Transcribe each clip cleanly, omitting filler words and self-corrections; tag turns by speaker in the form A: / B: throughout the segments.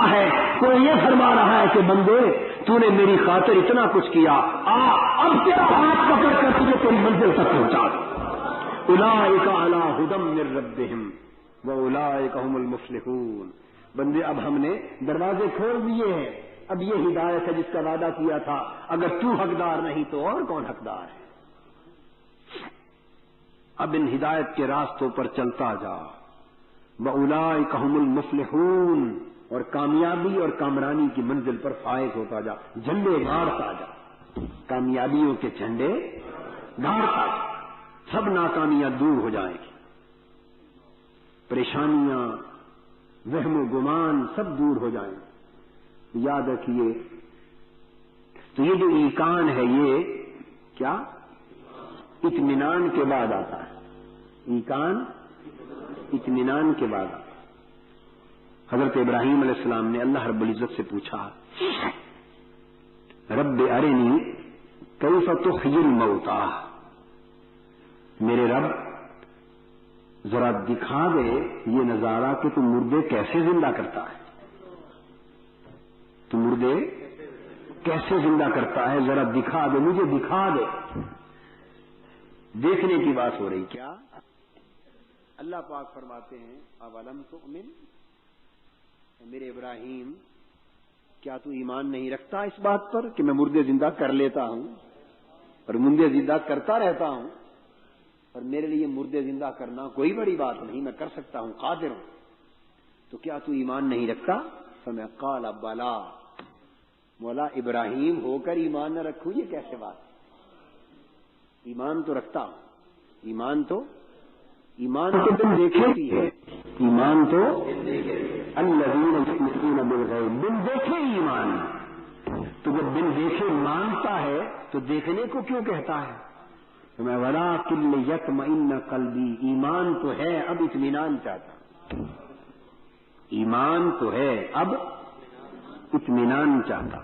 A: ہے تو یہ فرما رہا ہے کہ بندے تو نے میری خاطر اتنا کچھ کیا، اب تیرا ہاتھ پکڑ کر تجھے تیری منزل تک پہنچا دوں۔ اولئک علی ھدی من ربہم واولئک ھم المفلحون۔ بندے اب ہم نے دروازے کھول دیے ہیں، اب یہ ہدایت ہے جس کا وعدہ کیا تھا، اگر تو حقدار نہیں تو اور کون حقدار ہے؟ اب ان ہدایت کے راستوں پر چلتا جا، وَأُولَئِكَ هُمُ الْمُفْلِحُونَ، اور کامیابی اور کامرانی کی منزل پر فائز ہوتا جا، جھنڈے گاڑتا جا، کامیابیوں کے جھنڈے گاڑتا جا، سب ناکامیاں دور ہو جائیں گی، پریشانیاں، وہم و گمان سب دور ہو جائیں گے۔ یاد رکھیے، تو یہ جو ایقان ہے یہ کیا اطمینان کے بعد آتا ہے، ایقان اطمینان کے بعد آتا ہے۔ حضرت ابراہیم علیہ السلام نے اللہ رب العزت سے پوچھا، رب ارنی کیف تحیی الموتى، میرے رب ذرا دکھا دے یہ نظارہ کہ تو مردے کیسے زندہ کرتا ہے، تو مردے کیسے زندہ کرتا ہے، ذرا دکھا دے، مجھے دکھا دے۔ دیکھنے کی بات ہو رہی، کیا اللہ پاک فرماتے ہیں اولم تؤمن، میرے ابراہیم کیا تو ایمان نہیں رکھتا اس بات پر کہ میں مردے زندہ کر لیتا ہوں اور مردے زندہ کرتا رہتا ہوں، اور میرے لیے مردے زندہ کرنا کوئی بڑی بات نہیں، میں کر سکتا ہوں، قادر ہوں، تو کیا تو ایمان نہیں رکھتا؟ فمن قال بلا، مولا ابراہیم ہو کر ایمان نہ رکھوں یہ کیسے بات؟ ایمان تو رکھتا ہوں، ایمان تو بن دیکھے بھی ہے، ایمان تو الذین یؤمنون بالغیب، بن دیکھے ایمان، تو جب بن دیکھے مانتا ہے تو دیکھنے کو کیوں کہتا ہے؟ تو میں ولکن لیطمئن قلبی، ایمان تو ہے اب اطمینان چاہتا، ایمان تو ہے اب اطمینان چاہتا۔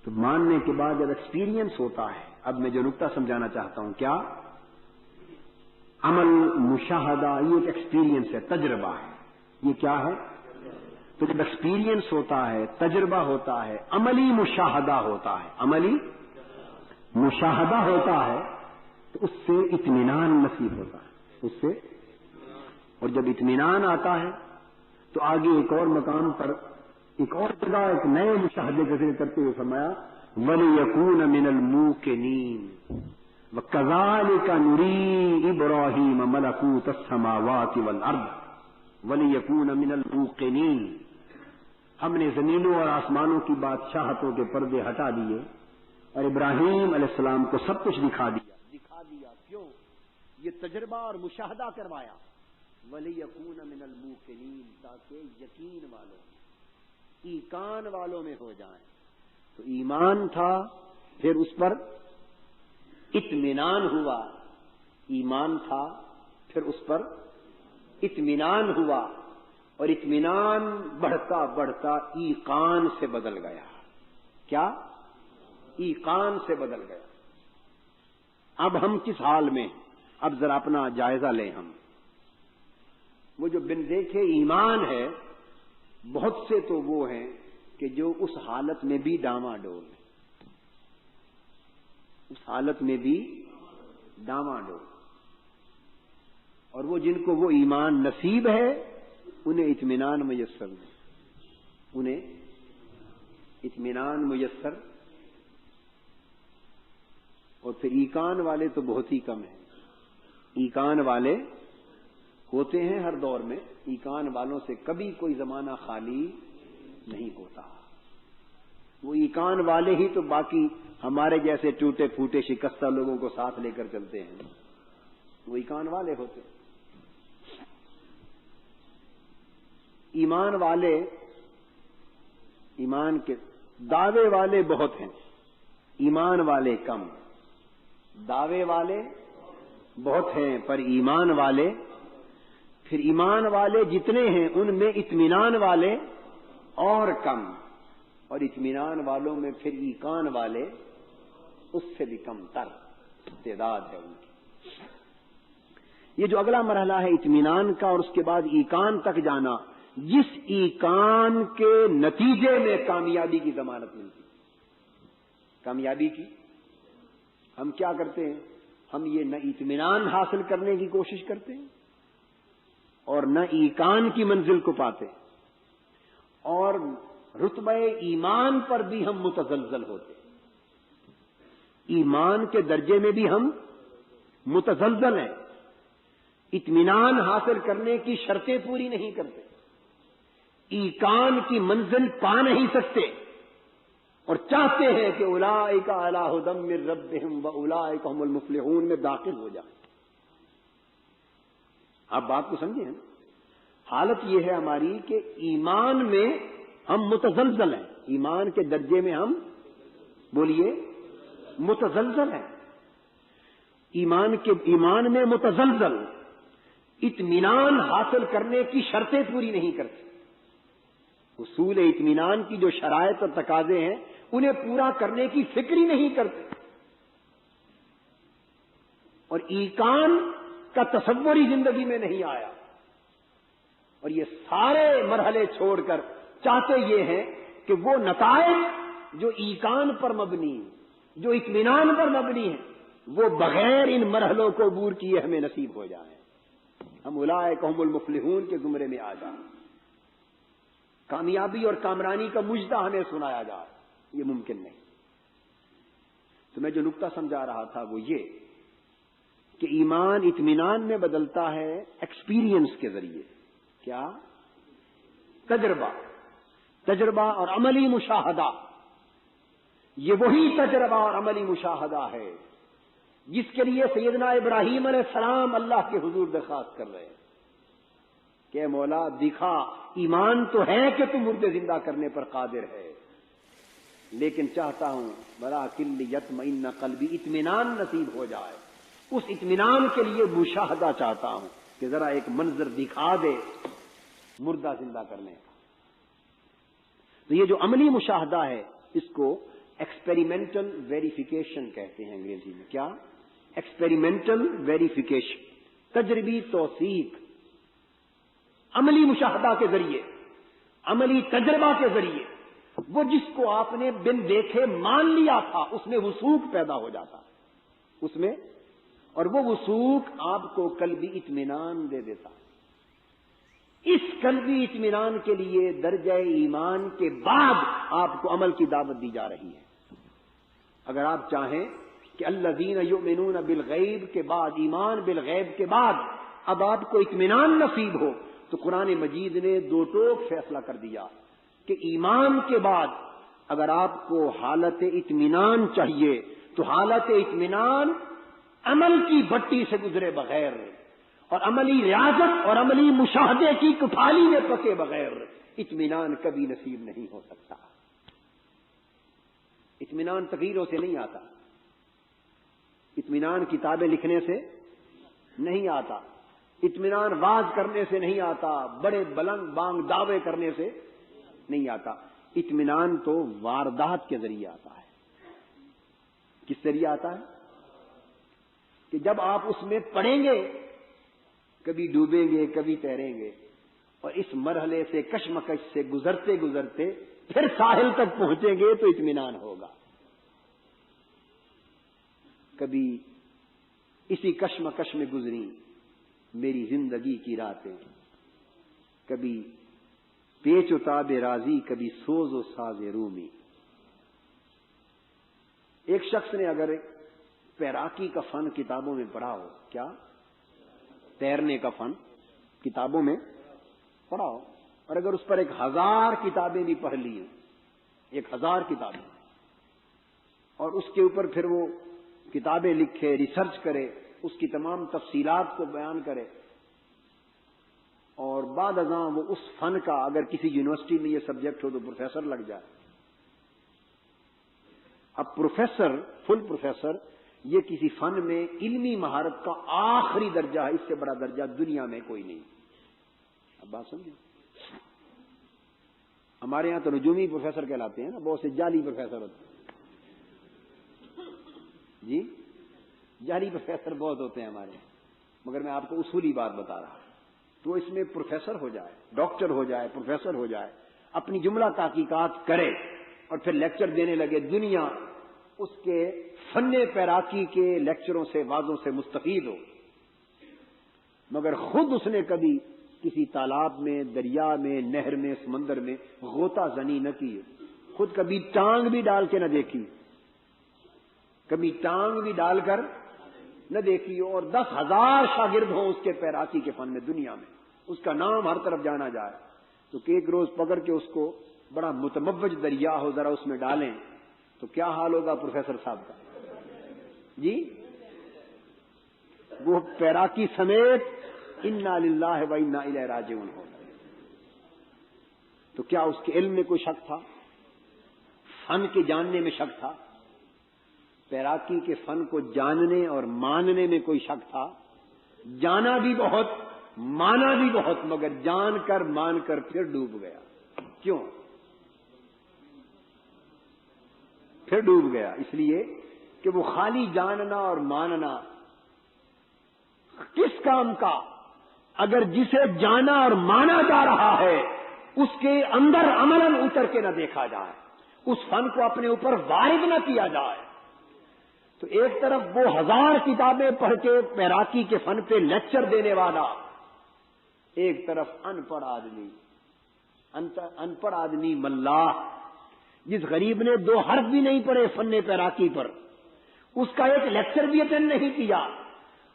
A: تو ماننے کے بعد جب ایکسپیرینس ہوتا ہے، اب میں جو نقطہ سمجھانا چاہتا ہوں، کیا عمل مشاہدہ، یہ ایک ایکسپیرینس ہے، تجربہ ہے، یہ کیا ہے؟ تو جب ایکسپیرینس ہوتا ہے، تجربہ ہوتا ہے، عملی مشاہدہ ہوتا ہے، عملی مشاہدہ ہوتا ہے، تو اس سے اطمینان نصیب ہوتا ہے، اس سے، اور جب اطمینان آتا ہے تو آگے ایک اور مقام پر، ایک اور جگہ ایک نئے مشاہدے کا ذکر کرتے ہوئے فرمایا وَلِيَكُونَ مِنَ الْمُوقِنِينَ وَكَذَلِكَ نُرِي إِبْرَاهِيمَ مَلَكُوتَ السَّمَاوَاتِ وَالْأَرْضِ وَلِيَكُونَ مِنَ الْمُوقِنِينَ، ہم نے زمینوں اور آسمانوں کی بادشاہتوں کے پردے ہٹا دیے اور ابراہیم علیہ السلام کو سب کچھ دکھا دیا، کیوں؟ یہ تجربہ اور مشاہدہ کروایا، وَلِيَكُونَ مِنَ الْمُوقِنِينَ، تاکہ یقین والوں، ایقان والوں میں ہو جائیں۔ تو ایمان تھا، پھر اس پر اطمینان ہوا، ایمان تھا، پھر اس پر اطمینان ہوا، اور اطمینان بڑھتا بڑھتا ایقان سے بدل گیا۔ کیا؟ ایقان سے بدل گیا۔ اب ہم کس حال میں؟ اب ذرا اپنا جائزہ لیں ہم۔ وہ جو بن دیکھے ایمان ہے، بہت سے تو وہ ہیں کہ جو اس حالت میں بھی ڈاواڈول ہیں، اس حالت میں بھی ڈاواڈول، اور وہ جن کو وہ ایمان نصیب ہے انہیں اطمینان میسر نہیں، انہیں اطمینان میسر، اور پھر ایقان والے تو بہت ہی کم ہیں۔ ایقان والے ہوتے ہیں ہر دور میں، ایقان والوں سے کبھی کوئی زمانہ خالی نہیں ہوتا، وہ ایقان والے ہی تو باقی ہمارے جیسے ٹوٹے پھوٹے شکستہ لوگوں کو ساتھ لے کر چلتے ہیں، وہ ایقان والے ہوتے ہیں۔ ایمان والے، ایمان کے دعوے والے بہت ہیں، ایمان والے کم، دعوے والے بہت ہیں پر ایمان والے، پھر ایمان والے جتنے ہیں ان میں اطمینان والے اور کم، اور اطمینان والوں میں پھر ایقان والے اس سے بھی کم تر تعداد ہے ان کی۔ یہ جو اگلا مرحلہ ہے اطمینان کا اور اس کے بعد ایقان تک جانا، جس ایقان کے نتیجے میں کامیابی کی ضمانت ملتی. کامیابی کی ہم کیا کرتے ہیں؟ ہم یہ نہ اطمینان حاصل کرنے کی کوشش کرتے ہیں اور نہ ایقان کی منزل کو پاتے، اور رتبہ ایمان پر بھی ہم متزلزل ہوتے. ایمان کے درجے میں بھی ہم متزلزل ہیں، اطمینان حاصل کرنے کی شرطیں پوری نہیں کرتے، ایقان کی منزل پا نہیں سکتے، اور چاہتے ہیں کہ اولئک علی ھدی من ربہم واولئک ھم المفلحون میں داخل ہو جائیں. آپ بات کو سمجھیں. حالت یہ ہے ہماری کہ ایمان میں ہم متزلزل ہیں، ایمان کے درجے میں ہم بولیے متزلزل ہیں، ایمان میں متزلزل، اطمینان حاصل کرنے کی شرطیں پوری نہیں کرتے. حصول اطمینان کی جو شرائط اور تقاضے ہیں انہیں پورا کرنے کی فکر ہی نہیں کرتے، اور ایقان کا تصور ہی زندگی میں نہیں آیا. اور یہ سارے مرحلے چھوڑ کر چاہتے یہ ہیں کہ وہ نتائج جو ایقان پر مبنی، جو اطمینان پر مبنی ہیں، وہ بغیر ان مرحلوں کو عبور کیے ہمیں نصیب ہو جائیں. ہم اولئک ھم المفلحون کے زمرے میں آ جائیں، کامیابی اور کامرانی کا مجدہ ہمیں سنایا جائے. یہ ممکن نہیں. تو میں جو نقطہ سمجھا رہا تھا وہ یہ کہ ایمان اطمینان میں بدلتا ہے ایکسپیرینس کے ذریعے. کیا؟ تجربہ اور عملی مشاہدہ. یہ وہی تجربہ اور عملی مشاہدہ ہے جس کے لیے سیدنا ابراہیم علیہ السلام اللہ کے حضور درخواست کر رہے ہیں کہ مولا دکھا، ایمان تو ہے کہ تم مردے زندہ کرنے پر قادر ہے، لیکن چاہتا ہوں ولیکن لیطمئن قلبی، اطمینان نصیب ہو جائے. اس اطمینان کے لیے مشاہدہ چاہتا ہوں کہ ذرا ایک منظر دکھا دے مردہ زندہ کرنے کا. تو یہ جو عملی مشاہدہ ہے اس کو ایکسپیریمنٹل ویریفیکیشن کہتے ہیں انگریزی میں. کیا؟ ایکسپیریمنٹل ویریفیکیشن، تجربی توثیق. عملی مشاہدہ کے ذریعے، عملی تجربہ کے ذریعے وہ جس کو آپ نے بن دیکھے مان لیا تھا اس میں وثوق پیدا ہو جاتا اس میں، اور وہ وثوق آپ کو قلبی اطمینان دے دیتا. اس قلبی اطمینان کے لیے درجہ ایمان کے بعد آپ کو عمل کی دعوت دی جا رہی ہے. اگر آپ چاہیں کہ الذین یؤمنون بالغیب کے بعد، ایمان بالغیب کے بعد اب آپ کو اطمینان نصیب ہو، تو قرآن مجید نے دو ٹوک فیصلہ کر دیا کہ ایمان کے بعد اگر آپ کو حالت اطمینان چاہیے تو حالت اطمینان عمل کی بھٹی سے گزرے بغیر اور عملی ریاضت اور عملی مشاہدے کی کٹھالی میں پکے بغیر اطمینان کبھی نصیب نہیں ہو سکتا. اطمینان تقریروں سے نہیں آتا، اطمینان کتابیں لکھنے سے نہیں آتا، اطمینان واز کرنے سے نہیں آتا، بڑے بلند بانگ دعوے کرنے سے نہیں آتا. اطمینان تو واردات کے ذریعے آتا ہے. کس ذریعے آتا ہے؟ کہ جب آپ اس میں پڑیں گے، کبھی ڈوبیں گے کبھی تیریں گے، اور اس مرحلے سے کشمکش سے گزرتے گزرتے پھر ساحل تک پہنچیں گے تو اطمینان ہوگا. کبھی اسی کشمکش میں گزری میری زندگی کی راتیں، کبھی پیچ و تاب راضی، کبھی سوز و ساز رومی. ایک شخص نے اگر تیراکی کا فن کتابوں میں پڑھا ہو، کیا؟ تیرنے کا فن کتابوں میں پڑھا ہو، اور اگر اس پر 1000 کتابیں بھی پڑھ لی، 1000 کتابیں، اور اس کے اوپر پھر وہ کتابیں لکھے، ریسرچ کرے، اس کی تمام تفصیلات کو بیان کرے، اور بعد ازاں وہ اس فن کا اگر کسی یونیورسٹی میں یہ سبجیکٹ ہو تو پروفیسر لگ جائے. اب پروفیسر، فل پروفیسر، یہ کسی فن میں علمی مہارت کا آخری درجہ ہے، اس سے بڑا درجہ دنیا میں کوئی نہیں. اب بات سمجھیں. ہمارے ہاں تو نجومی پروفیسر کہلاتے ہیں نا، بہت سے جعلی پروفیسر ہوتے ہیں. جی جعلی پروفیسر بہت ہوتے ہیں ہمارے یہاں، مگر میں آپ کو اصولی بات بتا رہا ہوں. تو اس میں پروفیسر ہو جائے، ڈاکٹر ہو جائے، پروفیسر ہو جائے، اپنی جملہ تحقیقات کرے اور پھر لیکچر دینے لگے، دنیا اس کے فن پیراکی کے لیکچروں سے، وعظوں سے مستفید ہو، مگر خود اس نے کبھی کسی تالاب میں، دریا میں، نہر میں، سمندر میں غوطہ زنی نہ کی، خود کبھی ٹانگ بھی ڈال کے نہ دیکھی، کبھی ٹانگ بھی ڈال کر نہ دیکھی، اور 10,000 شاگرد ہوں اس کے پیراکی کے فن میں دنیا میں، اس کا نام ہر طرف جانا جائے، تو کہ ایک روز پکڑ کے اس کو بڑا متموج دریا ہو، ذرا اس میں ڈالیں تو کیا حال ہوگا پروفیسر صاحب کا؟ جی وہ پیراکی سمیت انا للہ و انا الیہ راجعون ہو، تو کیا اس کے علم میں کوئی شک تھا؟ فن کے جاننے میں شک تھا؟ پیراکی کے فن کو جاننے اور ماننے میں کوئی شک تھا؟ جانا بھی بہت، مانا بھی بہت، مگر جان کر مان کر پھر ڈوب گیا۔ کیوں پھر ڈوب گیا؟ اس لیے کہ وہ خالی جاننا اور ماننا کس کام کا، اگر جسے جانا اور مانا جا رہا ہے اس کے اندر عملاً اتر کے نہ دیکھا جائے، اس فن کو اپنے اوپر وارد نہ کیا جائے، تو ایک طرف وہ 1000 کتابیں پڑھ کے پیراکی کے فن پہ لیکچر دینے والا، ایک طرف ان پڑھ آدمی ملاح، جس غریب نے 2 حرف بھی نہیں پڑھے فن پیراکی پر، اس کا ایک لیکچر بھی اٹینڈ نہیں کیا،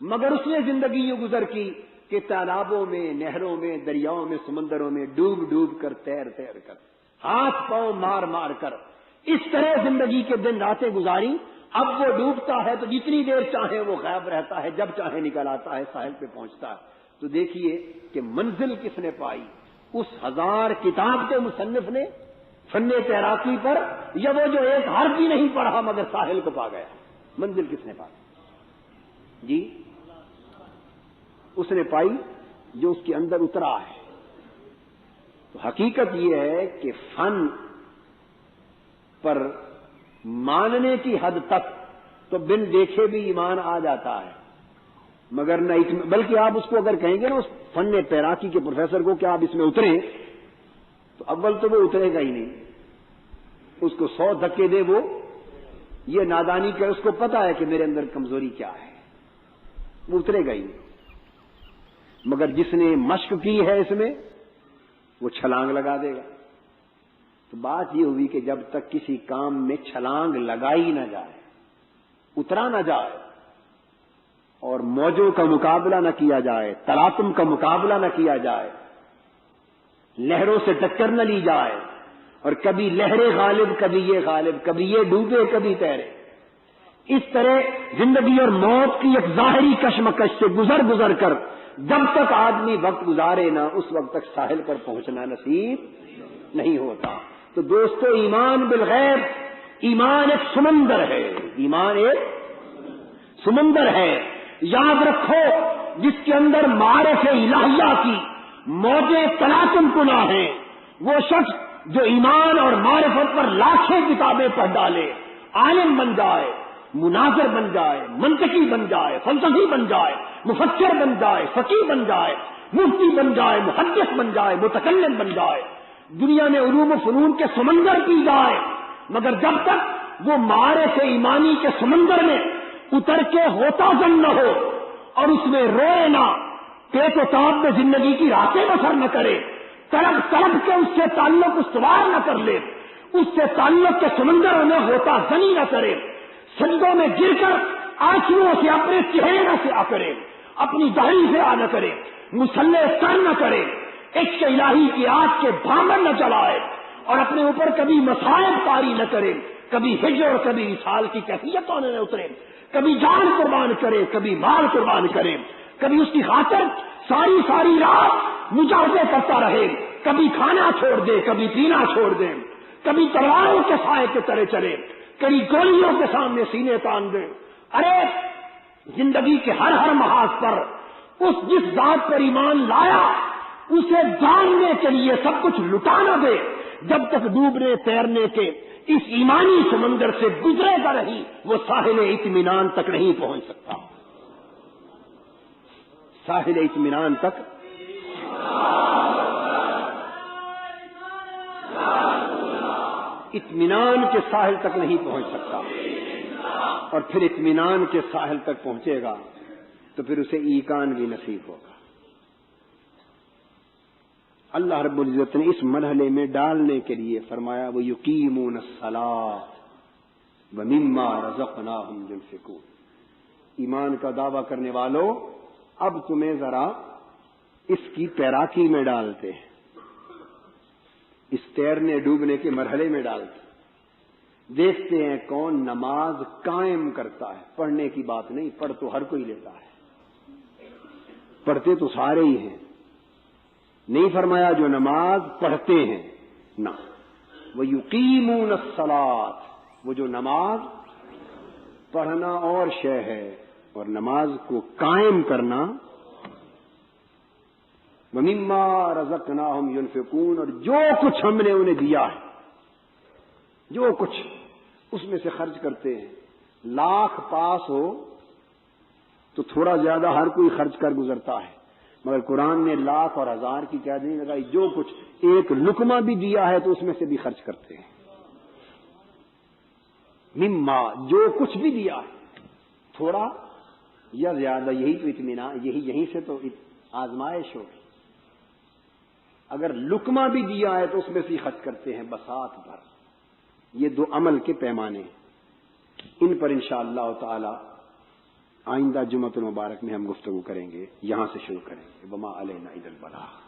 A: مگر اس نے زندگی یہ گزر کی کہ تالابوں میں، نہروں میں، دریاؤں میں، سمندروں میں ڈوب ڈوب کر، تیر تیر کر، ہاتھ پاؤں مار مار کر، اس طرح زندگی کے دن راتیں گزاری۔ اب وہ ڈوبتا ہے تو جتنی دیر چاہے وہ غائب رہتا ہے، جب چاہے نکل آتا ہے، ساحل پہ پہنچتا ہے۔ تو دیکھیے کہ منزل کس نے پائی، اس 1000 کتاب کے مصنف نے فن تیراکی پر، یا وہ جو ایک حرف بھی نہیں پڑھا مگر ساحل کو پا گیا؟ منزل کس نے پائی؟ جی اس نے پائی جو اس کے اندر اترا ہے۔ تو حقیقت یہ ہے کہ فن پر ماننے کی حد تک تو بن دیکھے بھی ایمان آ جاتا ہے، مگر نہ بلکہ آپ اس کو اگر کہیں گے نا اس فن تیراکی کے پروفیسر کو کہ آپ اس میں اتریں، تو اول تو وہ اترے گا ہی نہیں، اس کو 100 دھکے دے وہ یہ نادانی کہ اس کو پتا ہے کہ میرے اندر کمزوری کیا ہے، وہ اترے گا ہی نہیں۔ مگر جس نے مشق کی ہے اس میں، وہ چھلانگ لگا دے گا۔ تو بات یہ ہوئی کہ جب تک کسی کام میں چھلانگ لگائی نہ جائے، اترا نہ جائے، اور موجوں کا مقابلہ نہ کیا جائے، تلاطم کا مقابلہ نہ کیا جائے، لہروں سے ٹکر نہ لی جائے، اور کبھی لہریں غالب، کبھی یہ غالب، کبھی یہ ڈوبے کبھی تیرے، اس طرح زندگی اور موت کی ایک ظاہری کشمکش سے گزر گزر کر جب تک آدمی وقت گزارے نہ، اس وقت تک ساحل پر پہنچنا نصیب نہیں ہوتا۔ تو دوستو، ایمان بالغیب، ایمان ایک سمندر ہے، ایمان ایک سمندر ہے، یاد رکھو، جس کے اندر معارف الہیہ کی موجیں تلاطم کنا ہیں، وہ شخص جو ایمان اور معرفت پر لاکھیں کتابیں پڑھ ڈالے، عالم بن جائے، مناظر بن جائے، منطقی بن جائے، فلسفی بن جائے، مفکر بن جائے، فقیہ بن جائے، مفتی بن جائے، محدث بن جائے، متکلم بن جائے، دنیا میں علوم و فنون کے سمندر پی جائے، مگر جب تک وہ معارف ایمانی کے سمندر میں اتر کے ہوتا زن نہ ہو اور اس میں روئے نہ، پیٹ و تاب میں زندگی کی راتیں بسر نہ کرے، تڑپ تڑپ کے اس سے تعلق استوار نہ کر لے، اس سے تعلق کے سمندروں میں ہوتا زنی نہ کرے، سجدوں میں گر کر آنسوؤں سے اپنے چہرے نہ سے آ کرے، اپنی داڑھی سے آ نہ کرے، مسلح سر نہ کرے، عشق الہی کی آگ کے دامن نہ جلائے، اور اپنے اوپر کبھی مصائب طاری نہ کرے، کبھی ہجر اور کبھی وصال کی کیفیتوں میں اترے، کبھی جان قربان کرے، کبھی مال قربان کرے، کبھی اس کی خاطر ساری ساری رات مجاہدے کرتا رہے، کبھی کھانا چھوڑ دے، کبھی پینا چھوڑ دے، کبھی تلواروں کے سائے کے تلے چلے، کبھی گولیوں کے سامنے سینے تان دے۔ ارے زندگی کے ہر ہر محاذ پر اس جس ذات پر ایمان لایا اسے جاننے کے لیے سب کچھ لٹا نہ دے، جب تک ڈوبنے تیرنے کے اس ایمانی سمندر سے گزرے گا نہیں، وہ ساحل اطمینان تک نہیں پہنچ سکتا، ساحل اطمینان تک اطمینان کے ساحل تک نہیں پہنچ سکتا، اور پھر اطمینان کے ساحل تک پہنچے گا تو پھر اسے ایقان بھی نصیب ہوگا۔ اللہ رب العزت نے اس مرحلے میں ڈالنے کے لیے فرمایا وَيُقِيمُونَ الصَّلَاةَ وَمِمَّا رَزَقْنَاهُمْ يُنْفِقُونَ۔ ایمان کا دعویٰ کرنے والوں، اب تمہیں ذرا اس کی تیراکی میں ڈالتے ہیں، اس تیرنے ڈوبنے کے مرحلے میں ڈالتے ہیں، دیکھتے ہیں کون نماز قائم کرتا ہے۔ پڑھنے کی بات نہیں، پڑھ تو ہر کوئی لیتا ہے، پڑھتے تو سارے ہی ہیں، نہیں فرمایا جو نماز پڑھتے ہیں، نہ، وَيُقِيمُونَ الصَّلَاةَ، وہ جو نماز پڑھنا اور شے ہے اور نماز کو قائم کرنا، وَمِمَّا رَزَقْنَاهُمْ يُنْفِقُونَ، اور جو کچھ ہم نے انہیں دیا ہے، جو کچھ اس میں سے خرچ کرتے ہیں۔ لاکھ پاس ہو تو تھوڑا زیادہ ہر کوئی خرچ کر گزرتا ہے، مگر قرآن نے لاکھ اور ہزار کی قید نہیں لگائی، جو کچھ ایک لقمہ بھی دیا ہے تو اس میں سے بھی خرچ کرتے ہیں۔ مما، جو کچھ بھی دیا ہے، تھوڑا یا زیادہ، یہی تو اطمینان، یہیں سے تو آزمائش ہوگی۔ اگر لقمہ بھی دیا ہے تو اس میں سے خرچ کرتے ہیں بساط بھر۔ یہ دو عمل کے پیمانے ہیں، ان پر انشاءاللہ تعالی آئندہ جمعۃ المبارک میں ہم گفتگو کریں گے، یہاں سے شروع کریں گے۔ وما علینا الا البلاغ۔